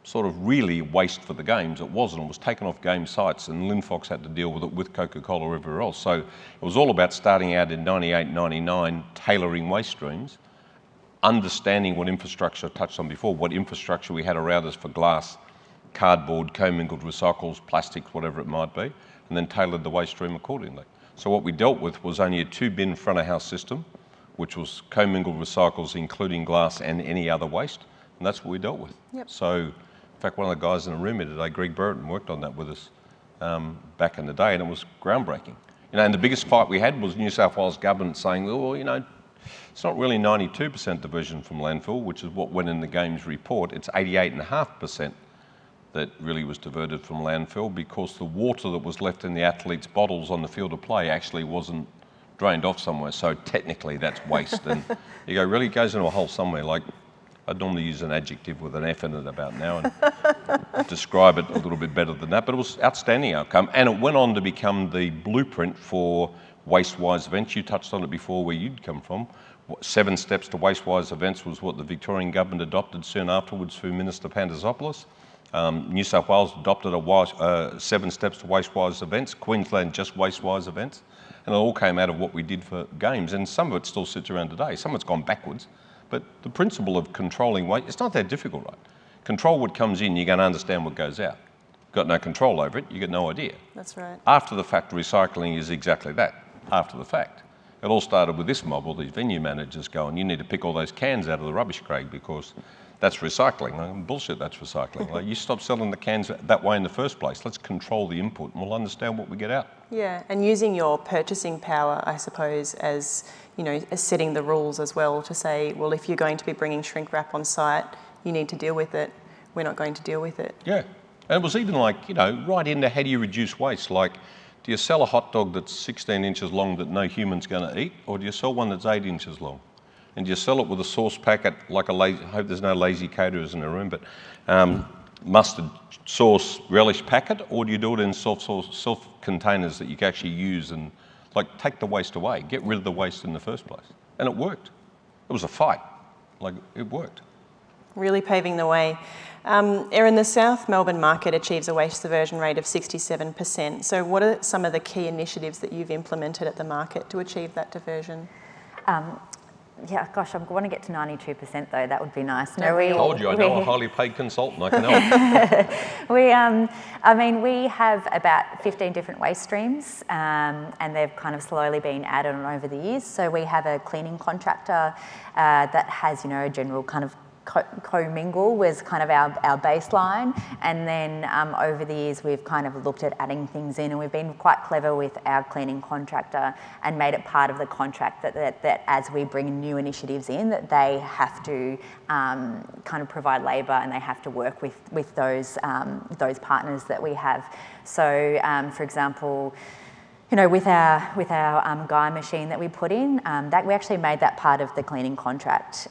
sort of really waste for the Games, it wasn't. It was taken off game sites, and Linfox had to deal with it with Coca-Cola or everywhere else. So it was all about starting out in 98, 99, tailoring waste streams, understanding what infrastructure I touched on before, what infrastructure we had around us for glass, cardboard, commingled recycles, plastics, whatever it might be, and then tailored the waste stream accordingly. So what we dealt with was only a 2-bin front-of-house system, which was commingled recycles, including glass and any other waste, and that's what we dealt with. Yep. So, in fact, one of the guys in the room here today, Greg Burton, worked on that with us back in the day, and it was groundbreaking. You know, and the biggest fight we had was New South Wales government saying, well, you know, it's not really 92% diversion from landfill, which is what went in the Games report. It's 88.5% that really was diverted from landfill, because the water that was left in the athletes' bottles on the field of play actually wasn't drained off somewhere. So technically that's waste. And you go, really? It goes into a hole somewhere. Like, I'd normally use an adjective with an F in it about now and describe it a little bit better than that, but it was an outstanding outcome. And it went on to become the blueprint for waste-wise events. You touched on it before where you'd come from. 7 steps to waste-wise events was what the Victorian government adopted soon afterwards through Minister Pantasopoulos. New South Wales adopted 7 steps to waste-wise events. Queensland just waste-wise events. And it all came out of what we did for Games. And some of it still sits around today. Some of it's gone backwards. But the principle of controlling waste, it's not that difficult, right? Control what comes in, you're going to understand what goes out. You've got no control over it, you get no idea. That's right. After the fact, recycling is exactly that, after the fact. It all started with this mob, all these venue managers going, you need to pick all those cans out of the rubbish, Craig, because that's recycling. Bullshit, that's recycling. Like, you stop selling the cans that way in the first place. Let's control the input and we'll understand what we get out. Yeah, and using your purchasing power, I suppose, as, you know, as setting the rules as well, to say, well, if you're going to be bringing shrink wrap on site, you need to deal with it. We're not going to deal with it. Yeah, and it was even like, you know, right into how do you reduce waste? Like, do you sell a hot dog that's 16 inches long that no human's going to eat, or do you sell one that's 8 inches long? And do you sell it with a sauce packet, like a lazy, I hope there's no lazy caterers in the room, but mustard sauce relish packet, or do you do it in self-containers that you can actually use and, like, take the waste away, get rid of the waste in the first place? And it worked. It was a fight. Like, it worked. Really paving the way. Erin, the South Melbourne market achieves a waste diversion rate of 67%. So what are some of the key initiatives that you've implemented at the market to achieve that diversion? Yeah, gosh, I want to get to 92% though. That would be nice. No, I told you, I know a highly paid consultant. I can help. I mean, we have about 15 different waste streams, and they've kind of slowly been added on over the years. So we have a cleaning contractor that has, you know, a general kind of co-mingle was kind of our baseline, and then over the years we've kind of looked at adding things in, and we've been quite clever with our cleaning contractor and made it part of the contract that as we bring new initiatives in, that they have to kind of provide labour and they have to work with those partners that we have. So for example, you know, with our Guy machine that we put in, that we actually made that part of the cleaning contract.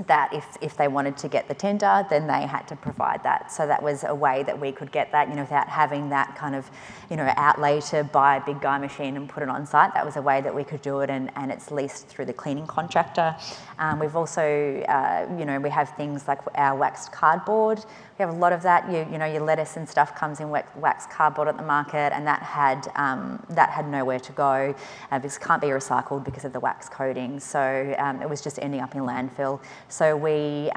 That if they wanted to get the tender, then they had to provide that. So that was a way that we could get that, you know, without having that kind of, you know, outlay to buy a big Guy machine and put it on site. That was a way that we could do it, and it's leased through the cleaning contractor. We've also, you know, we have things like our waxed cardboard. We have a lot of that. You know, your lettuce and stuff comes in waxed cardboard at the market, and that had nowhere to go because it can't be recycled because of the wax coating. So it was just ending up in landfill. So we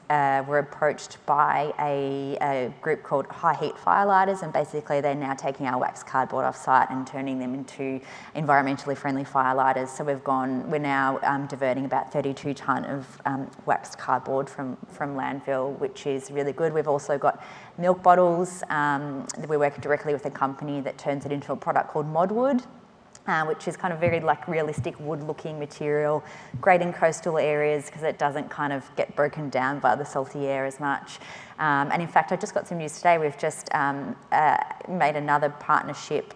were approached by a group called High Heat Firelighters, and basically they're now taking our wax cardboard off site and turning them into environmentally friendly firelighters. So we're now diverting about 32 tonne of waxed cardboard from landfill, which is really good. We've also got milk bottles. We work directly with a company that turns it into a product called Modwood, which is kind of very like realistic wood-looking material, great in coastal areas because it doesn't kind of get broken down by the salty air as much. And in fact, I just got some news today. We've just made another partnership,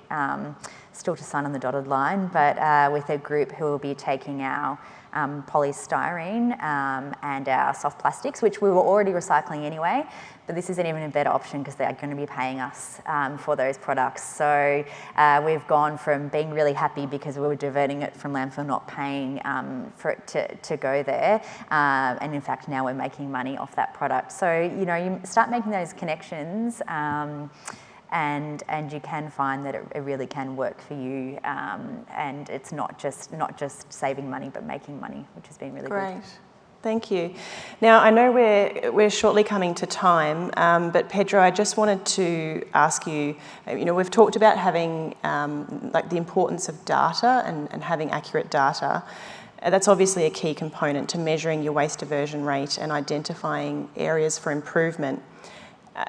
still to sign on the dotted line, but with a group who will be taking our polystyrene and our soft plastics, which we were already recycling anyway, but this is an even better option because they're going to be paying us for those products. So we've gone from being really happy because we were diverting it from landfill, not paying for it to go there, and in fact now we're making money off that product. So, you know, you start making those connections, and you can find that it really can work for you, and it's not just saving money but making money, which has been really good. Great. Thank you. Now, I know we're shortly coming to time, but Pedro, I just wanted to ask you, you know, we've talked about having like the importance of data and having accurate data. That's obviously a key component to measuring your waste diversion rate and identifying areas for improvement.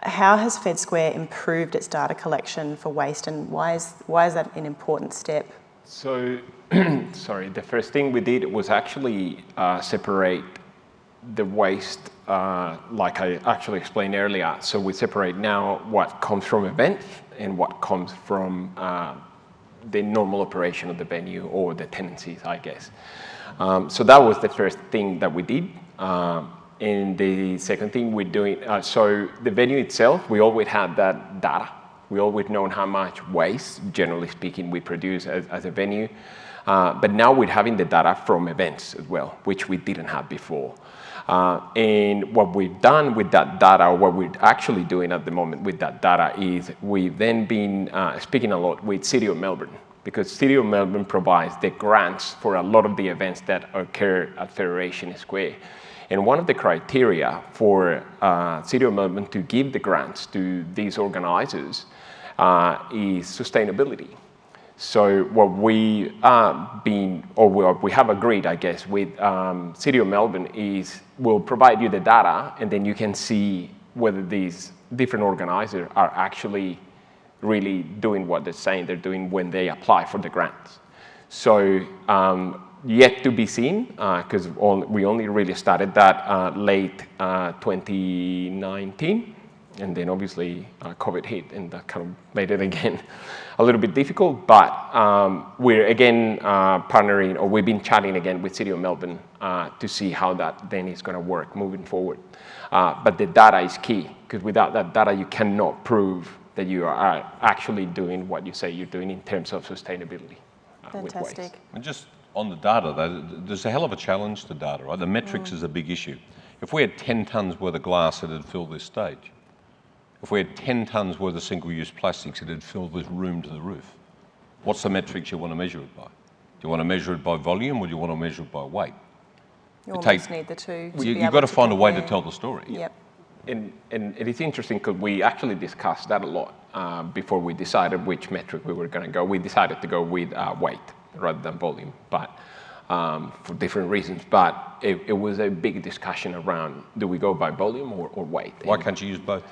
How has Fed Square improved its data collection for waste, and why is that an important step? So, sorry, the first thing we did was actually separate the waste, like I actually explained earlier. So we separate now what comes from events and what comes from the normal operation of the venue or the tenancies, I guess. So that was the first thing that we did. And the second thing we're doing, so the venue itself, we always had that data. We always known how much waste, generally speaking, we produce as a venue. But now we're having the data from events as well, which we didn't have before. And what we've done with that data, or what we're actually doing at the moment with that data, is we've then been speaking a lot with City of Melbourne, because City of Melbourne provides the grants for a lot of the events that occur at Federation Square. And one of the criteria for City of Melbourne to give the grants to these organisers is sustainability. So what we we have agreed, I guess, with City of Melbourne is we'll provide you the data, and then you can see whether these different organisers are actually really doing what they're saying they're doing when they apply for the grants. So yet to be seen, because we only really started that late 2019. And then obviously COVID hit, and that kind of made it again a little bit difficult. But we're again partnering, or we've been chatting again with City of Melbourne to see how that then is going to work moving forward. But the data is key, because without that data, you cannot prove that you are actually doing what you say you're doing in terms of sustainability. With waste. And just on the data, though, there's a hell of a challenge to data, right? The metrics is a big issue. If we had 10 tonnes worth of glass, it'd fill this stage. If we had 10 tonnes worth of single-use plastics, it'd fill this room to the roof. What's the metrics you want to measure it by? Do you want to measure it by volume or do you want to measure it by weight? You almost need the two. You've got to find a way to tell the story. Yep. And it is interesting because we actually discussed that a lot before we decided which metric we were going to go. We decided to go with weight rather than volume, but for different reasons. But it was a big discussion around, do we go by volume or weight? Why can't you use both?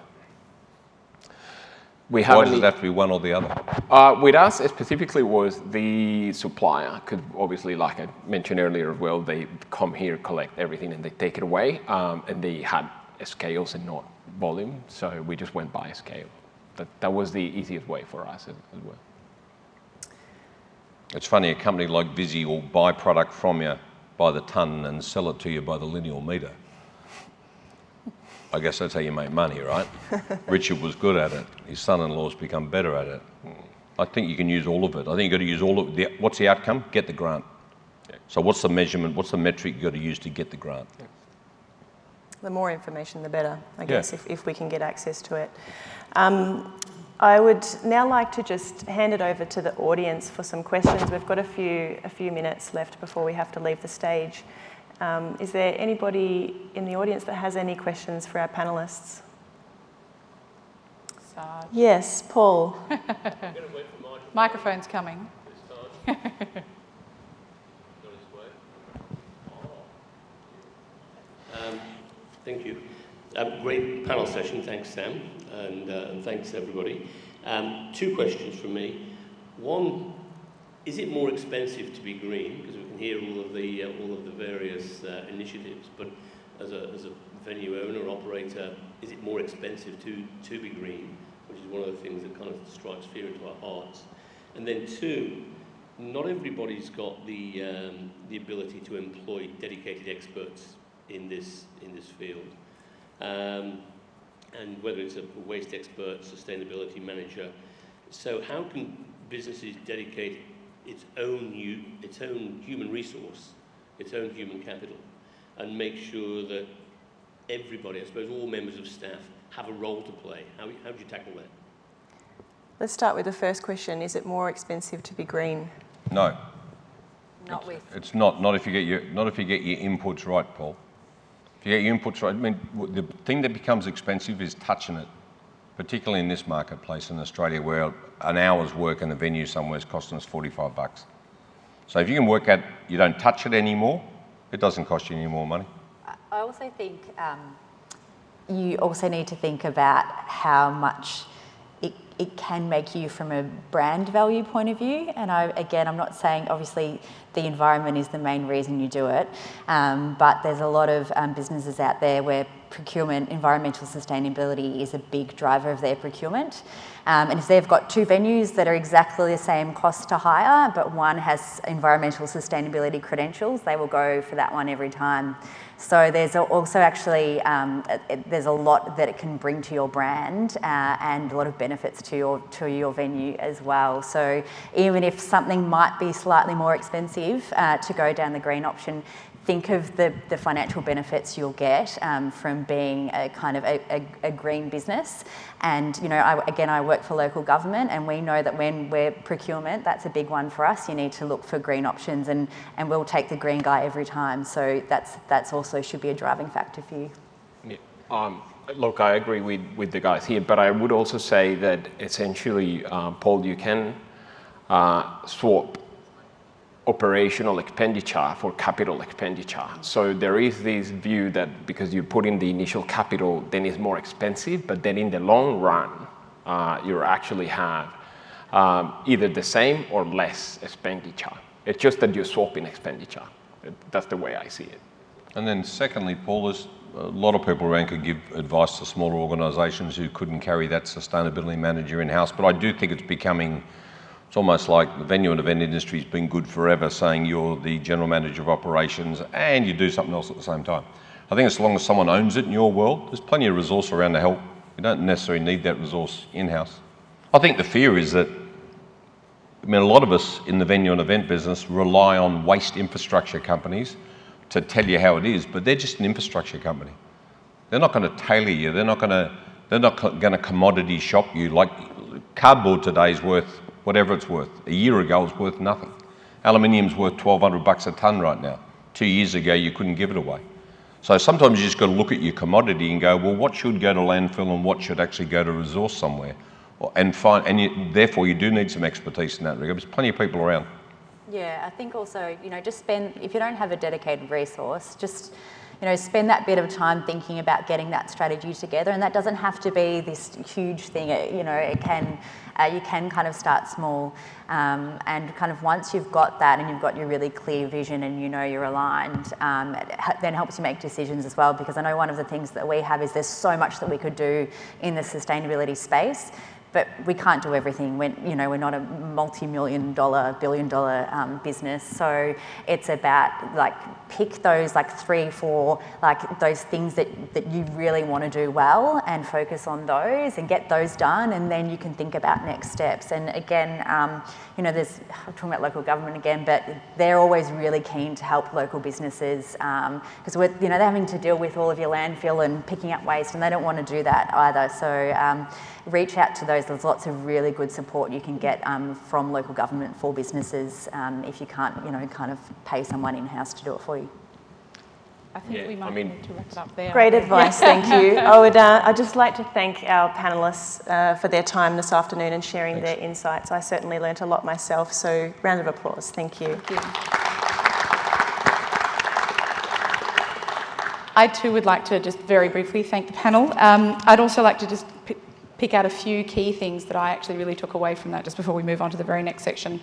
Why does it have to be one or the other? With us, specifically was the supplier, because obviously, like I mentioned earlier as well, they come here, collect everything, and they take it away, and they had scales and not volume, so we just went by a scale. That was the easiest way for us as well. It's funny, a company like Visy will buy product from you by the tonne and sell it to you by the lineal metre. I guess that's how you make money, right? Richard was good at it. His son-in-law's become better at it. I think you can use all of it. I think you've got to use all of it. What's the outcome? Get the grant. Yeah. So what's the measurement? What's the metric you've got to use to get the grant? Yeah. The more information, the better, I guess, if we can get access to it. I would now like to just hand it over to the audience for some questions. We've got a few minutes left before we have to leave the stage. Is there anybody in the audience that has any questions for our panellists? Sarge. Yes, Paul. Microphone's coming. Thank you. Great panel session. Thanks, Sam, and thanks everybody. Two questions from me. One, is it more expensive to be green? Because we can hear all of the various initiatives, but as a venue owner, operator, is it more expensive to be green? Which is one of the things that kind of strikes fear into our hearts. And then two, not everybody's got the ability to employ dedicated experts in this field. And whether it's a waste expert, sustainability manager. So how can businesses dedicate its own human resource, its own human capital, and make sure that everybody, I suppose all members of staff, have a role to play? How do you tackle that? Let's start with the first question. Is it more expensive to be green? No. It's not. Not if you get your inputs right, Paul. If you get your inputs right, I mean, the thing that becomes expensive is touching it, particularly in this marketplace in Australia, where an hour's work in the venue somewhere is costing us $45. So if you can work out you don't touch it anymore, it doesn't cost you any more money. I also think you also need to think about how much it can make you from a brand value point of view. And I'm not saying obviously the environment is the main reason you do it, but there's a lot of businesses out there where procurement, environmental sustainability is a big driver of their procurement. And if they've got two venues that are exactly the same cost to hire, but one has environmental sustainability credentials, they will go for that one every time. So there's also actually, there's a lot that it can bring to your brand and a lot of benefits to your venue as well. So even if something might be slightly more expensive to go down the green option, think of the financial benefits you'll get from being a kind of a green business. And, you know, I work for local government, and we know that when we're procurement, that's a big one for us. You need to look for green options, and we'll take the green guy every time. So that's also should be a driving factor for you. Yeah. Look, I agree with the guys here, but I would also say that essentially, Paul, you can swap operational expenditure for capital expenditure. So there is this view that because you put in the initial capital, then it's more expensive, but then in the long run, you actually have either the same or less expenditure. It's just that you're swapping expenditure. That's the way I see it. And then secondly, Paul, there's a lot of people around could give advice to smaller organisations who couldn't carry that sustainability manager in-house, but I do think it's becoming, it's almost like the venue and event industry has been good forever, saying you're the general manager of operations and you do something else at the same time. I think as long as someone owns it in your world, there's plenty of resource around to help. You don't necessarily need that resource in-house. I think the fear is that, I mean, a lot of us in the venue and event business rely on waste infrastructure companies to tell you how it is, but they're just an infrastructure company. They're not going to tailor you. They're not going to commodity shop you. Like cardboard today is worth whatever it's worth. A year ago it was worth nothing. Aluminium's worth $1,200 a tonne right now. 2 years ago, you couldn't give it away. So sometimes you just got to look at your commodity and go, well, what should go to landfill and what should actually go to resource somewhere? Therefore, you do need some expertise in that regard. There's plenty of people around. Yeah, I think also, just if you don't have a dedicated resource, just, spend that bit of time thinking about getting that strategy together. And that doesn't have to be this huge thing. It can, you can kind of start small. And kind of once you've got that and you've got your really clear vision and you're aligned, it then helps you make decisions as well. Because I know one of the things that we have is there's so much that we could do in the sustainability space. But we can't do everything. We're not a multi-million-dollar, billion-dollar business. So it's about pick those 3, 4 those things that you really want to do well and focus on those and get those done, and then you can think about next steps. And again, I'm talking about local government again, but they're always really keen to help local businesses because they're having to deal with all of your landfill and picking up waste, and they don't want to do that either. So reach out to those. There's lots of really good support you can get from local government for businesses if you can't, kind of pay someone in-house to do it for you. I think we might need to wrap it up there. Great advice, thank you. I'd just like to thank our panellists for their time this afternoon and sharing their insights. I certainly learnt a lot myself, so round of applause. Thank you. Thank you. I too would like to just very briefly thank the panel. I'd also like to just pick out a few key things that I actually really took away from that just before we move on to the very next section.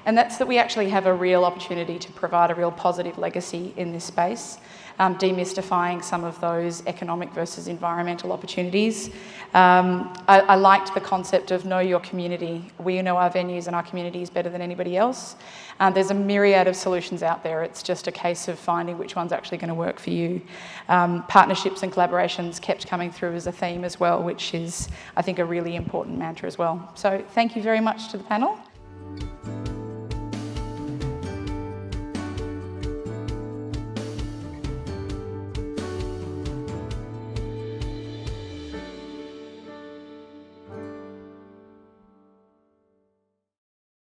And that's that we actually have a real opportunity to provide a real positive legacy in this space, demystifying some of those economic versus environmental opportunities. I liked the concept of know your community. We know our venues and our communities better than anybody else. There's a myriad of solutions out there. It's just a case of finding which one's actually going to work for you. Partnerships and collaborations kept coming through as a theme as well, which is, I think, a really important mantra as well. So thank you very much to the panel.